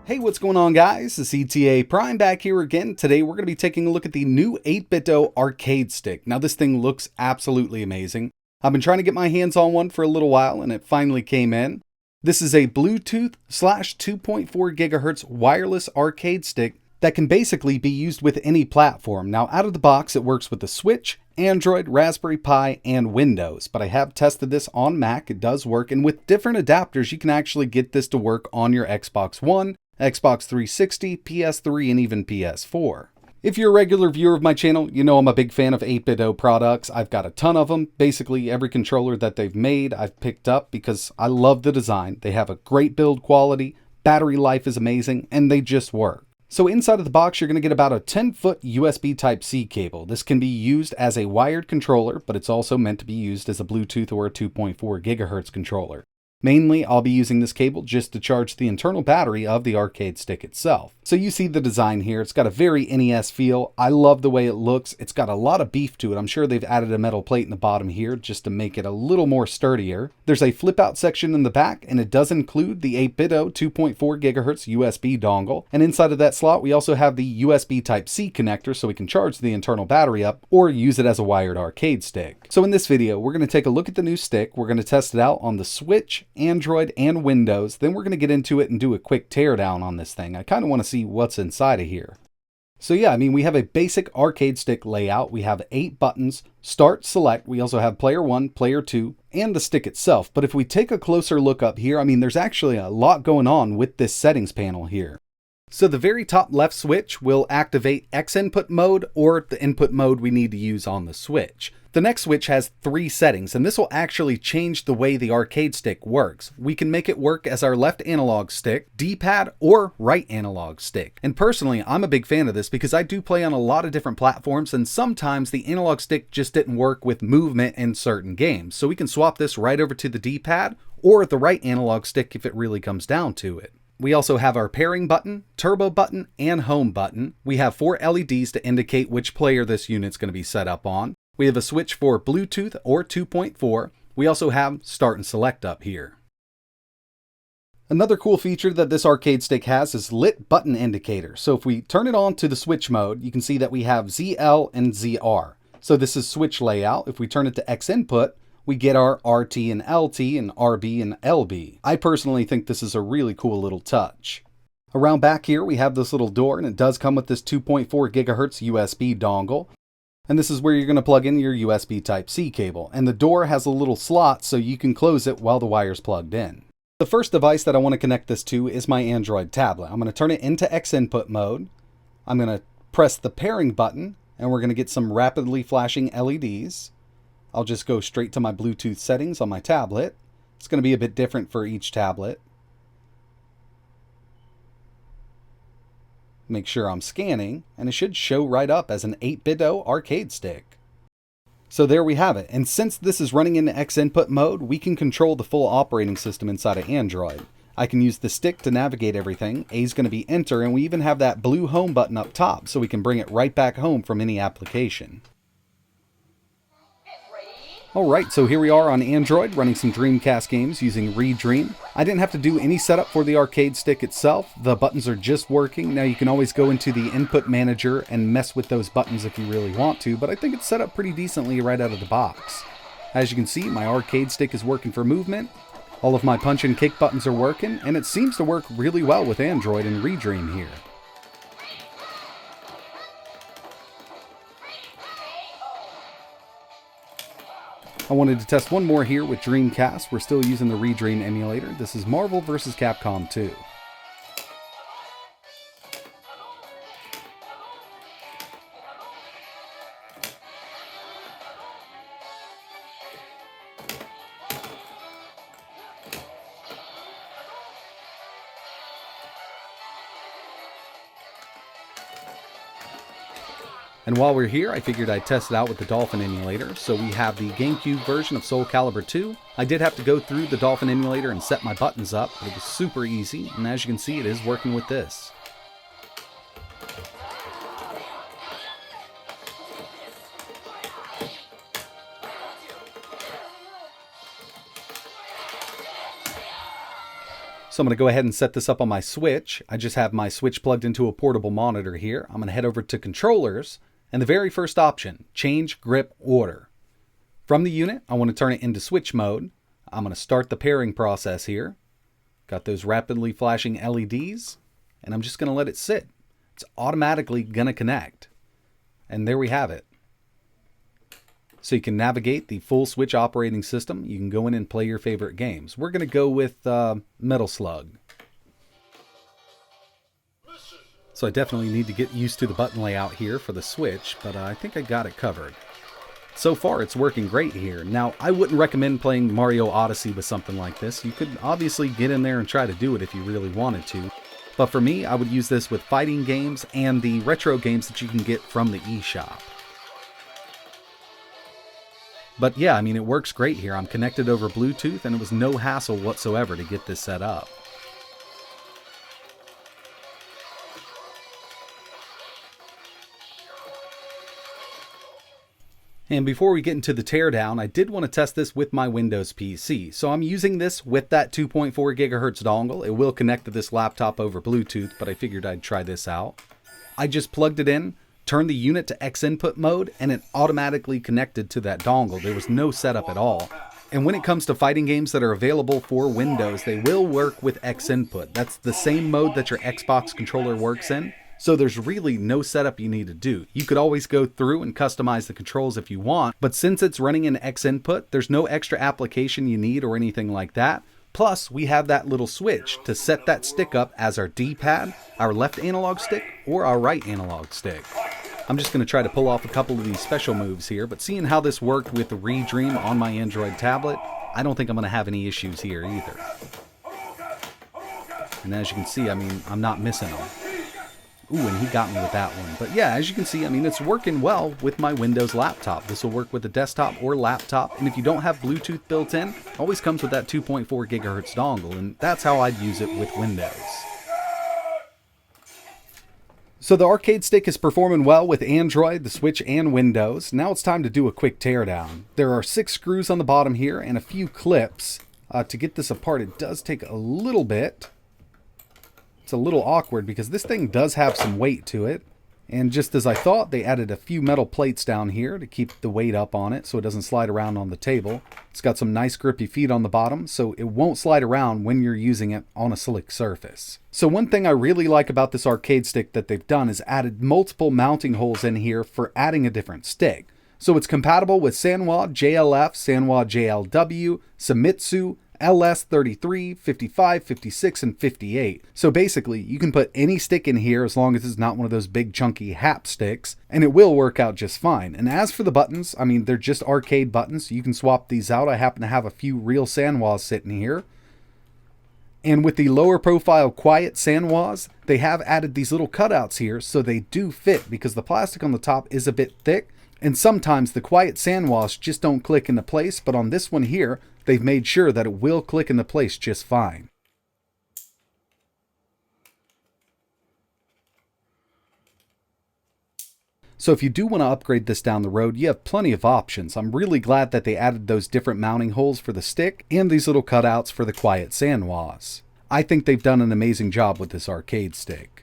Hey, what's going on, guys? It's ETAPRIME back here again. Today we're going to be taking a look at the new 8BitDo arcade stick. Now this thing looks absolutely amazing. I've been trying to get my hands on one for a little while and it finally came in. This is a Bluetooth / 2.4 GHz wireless arcade stick that can basically be used with any platform. Now out of the box it works with the Switch, Android, Raspberry Pi, and Windows, but I have tested this on Mac. It does work, and with different adapters you can actually get this to work on your Xbox One, Xbox 360, PS3, and even PS4. If you're a regular viewer of my channel, you know I'm a big fan of 8BitDo products. I've got a ton of them. Basically every controller that they've made I've picked up because I love the design. They have a great build quality, battery life is amazing, and they just work. So inside of the box, you're going to get about a 10-foot USB Type-C cable. This can be used as a wired controller, but it's also meant to be used as a Bluetooth or a 2.4 GHz controller. Mainly, I'll be using this cable just to charge the internal battery of the arcade stick itself. So you see the design here. It's got a very NES feel. I love the way it looks. It's got a lot of beef to it. I'm sure they've added a metal plate in the bottom here just to make it a little more sturdier. There's a flip out section in the back, and it does include the 8BitDo 2.4 GHz USB dongle. And inside of that slot, we also have the USB Type-C connector so we can charge the internal battery up or use it as a wired arcade stick. So in this video, we're going to take a look at the new stick. We're going to test it out on the Switch, Android, and Windows. Then we're going to get into it and do a quick teardown on this thing. I kind of want to see what's inside of here. So yeah, I mean, we have a basic arcade stick layout. We have 8 buttons, start, select. We also have player 1, player 2, and the stick itself. But if we take a closer look up here, I mean, there's actually a lot going on with this settings panel here. So the very top left switch will activate X input mode or the input mode we need to use on the Switch. The next switch has 3 settings, and this will actually change the way the arcade stick works. We can make it work as our left analog stick, D-pad, or right analog stick. And personally, I'm a big fan of this because I do play on a lot of different platforms, and sometimes the analog stick just didn't work with movement in certain games. So we can swap this right over to the D-pad or the right analog stick if it really comes down to it. We also have our pairing button, turbo button, and home button. We have 4 LEDs to indicate which player this unit's going to be set up on. We have a switch for Bluetooth or 2.4. We also have start and select up here. Another cool feature that this arcade stick has is lit button indicator. So if we turn it on to the switch mode, you can see that we have ZL and ZR. So this is switch layout. If we turn it to X input, we get our RT and LT and RB and LB. I personally think this is a really cool little touch. Around back here, we have this little door, and it does come with this 2.4 GHz USB dongle. And this is where you're going to plug in your USB Type-C cable. And the door has a little slot so you can close it while the wire's plugged in. The first device that I want to connect this to is my Android tablet. I'm going to turn it into X input mode. I'm going to press the pairing button, and we're going to get some rapidly flashing LEDs. I'll just go straight to my Bluetooth settings on my tablet. It's going to be a bit different for each tablet. Make sure I'm scanning, and it should show right up as an 8BitDo arcade stick. So there we have it, and since this is running in X input mode, we can control the full operating system inside of Android. I can use the stick to navigate everything. A is going to be enter, and we even have that blue home button up top so we can bring it right back home from any application. Alright, so here we are on Android running some Dreamcast games using Redream. I didn't have to do any setup for the arcade stick itself. The buttons are just working. Now you can always go into the input manager and mess with those buttons if you really want to, but I think it's set up pretty decently right out of the box. As you can see, my arcade stick is working for movement. All of my punch and kick buttons are working, and it seems to work really well with Android and Redream here. I wanted to test one more here with Dreamcast. We're still using the Redream emulator. This is Marvel vs. Capcom 2. And while we're here, I figured I'd test it out with the Dolphin emulator. So we have the GameCube version of Soul Calibur 2. I did have to go through the Dolphin emulator and set my buttons up, but it was super easy. And as you can see, it is working with this. So I'm going to go ahead and set this up on my Switch. I just have my Switch plugged into a portable monitor here. I'm going to head over to controllers, and the very first option, change grip order. From the unit, I want to turn it into Switch mode. I'm going to start the pairing process here. Got those rapidly flashing LEDs, and I'm just going to let it sit. It's automatically going to connect. And there we have it. So you can navigate the full Switch operating system. You can go in and play your favorite games. We're going to go with Metal Slug. So I definitely need to get used to the button layout here for the Switch, but I think I got it covered. So far, it's working great here. Now, I wouldn't recommend playing Mario Odyssey with something like this. You could obviously get in there and try to do it if you really wanted to. But for me, I would use this with fighting games and the retro games that you can get from the eShop. But yeah, I mean, it works great here. I'm connected over Bluetooth, and it was no hassle whatsoever to get this set up. And before we get into the teardown, I did want to test this with my Windows PC. So I'm using this with that 2.4 gigahertz dongle. It will connect to this laptop over Bluetooth, but I figured I'd try this out. I just plugged it in, turned the unit to X input mode, and it automatically connected to that dongle. There was no setup at all. And when it comes to fighting games that are available for Windows, they will work with X input. That's the same mode that your Xbox controller works in. So there's really no setup you need to do. You could always go through and customize the controls if you want, but since it's running in X input, there's no extra application you need or anything like that. Plus, we have that little switch to set that stick up as our D-pad, our left analog stick, or our right analog stick. I'm just going to try to pull off a couple of these special moves here, but seeing how this worked with the Redream on my Android tablet, I don't think I'm going to have any issues here either. And as you can see, I mean, I'm not missing them. Ooh, and he got me with that one. But yeah, as you can see, I mean, it's working well with my Windows laptop. This will work with a desktop or laptop. And if you don't have Bluetooth built in, it always comes with that 2.4 gigahertz dongle. And that's how I'd use it with Windows. So the arcade stick is performing well with Android, the Switch, and Windows. Now it's time to do a quick teardown. There are 6 screws on the bottom here and a few clips. To get this apart, it does take a little bit. It's a little awkward because this thing does have some weight to it. And just as I thought, they added a few metal plates down here to keep the weight up on it so it doesn't slide around on the table. It's got some nice grippy feet on the bottom so it won't slide around when you're using it on a slick surface. So one thing I really like about this arcade stick that they've done is added multiple mounting holes in here for adding a different stick. So it's compatible with Sanwa JLF, Sanwa JLW, Famitsu, LS33, 55, 56, and 58. So basically, you can put any stick in here as long as it's not one of those big chunky hap sticks, and it will work out just fine. And as for the buttons, I mean, they're just arcade buttons. You can swap these out. I happen to have a few real Sanwas sitting here. And with the lower profile quiet Sanwas, they have added these little cutouts here so they do fit because the plastic on the top is a bit thick. And sometimes the quiet Sanwas just don't click into place, but on this one here, they've made sure that it will click into place just fine. So if you do want to upgrade this down the road, you have plenty of options. I'm really glad that they added those different mounting holes for the stick and these little cutouts for the quiet Sanwas. I think they've done an amazing job with this arcade stick.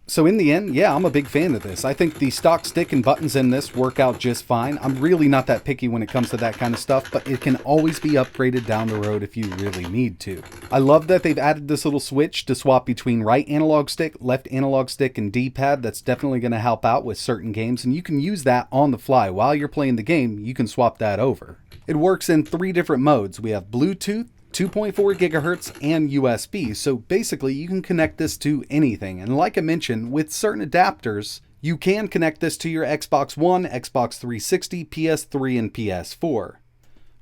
So in the end, yeah, I'm a big fan of this. I think the stock stick and buttons in this work out just fine. I'm really not that picky when it comes to that kind of stuff, but it can always be upgraded down the road if you really need to. I love that they've added this little switch to swap between right analog stick, left analog stick, and D-pad. That's definitely going to help out with certain games, and you can use that on the fly. While you're playing the game, you can swap that over. It works in 3 different modes. We have Bluetooth, 2.4 gigahertz, and USB. So basically you can connect this to anything. And like I mentioned, with certain adapters, you can connect this to your Xbox One, Xbox 360, PS3, and PS4.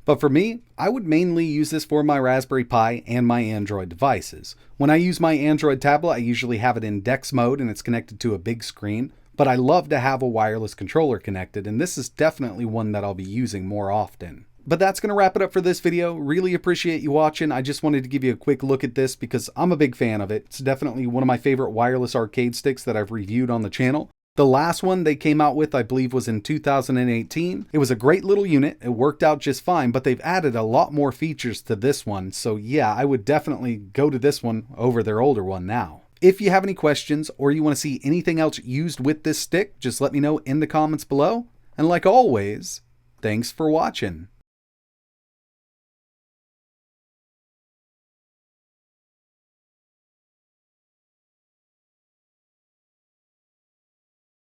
But for me, I would mainly use this for my Raspberry Pi and my Android devices. When I use my Android tablet, I usually have it in DeX mode and it's connected to a big screen. But I love to have a wireless controller connected, and this is definitely one that I'll be using more often. But that's going to wrap it up for this video. Really appreciate you watching. I just wanted to give you a quick look at this because I'm a big fan of it. It's definitely one of my favorite wireless arcade sticks that I've reviewed on the channel. The last one they came out with, I believe, was in 2018. It was a great little unit. It worked out just fine, but they've added a lot more features to this one. So yeah, I would definitely go to this one over their older one now. If you have any questions or you want to see anything else used with this stick, just let me know in the comments below. And like always, thanks for watching.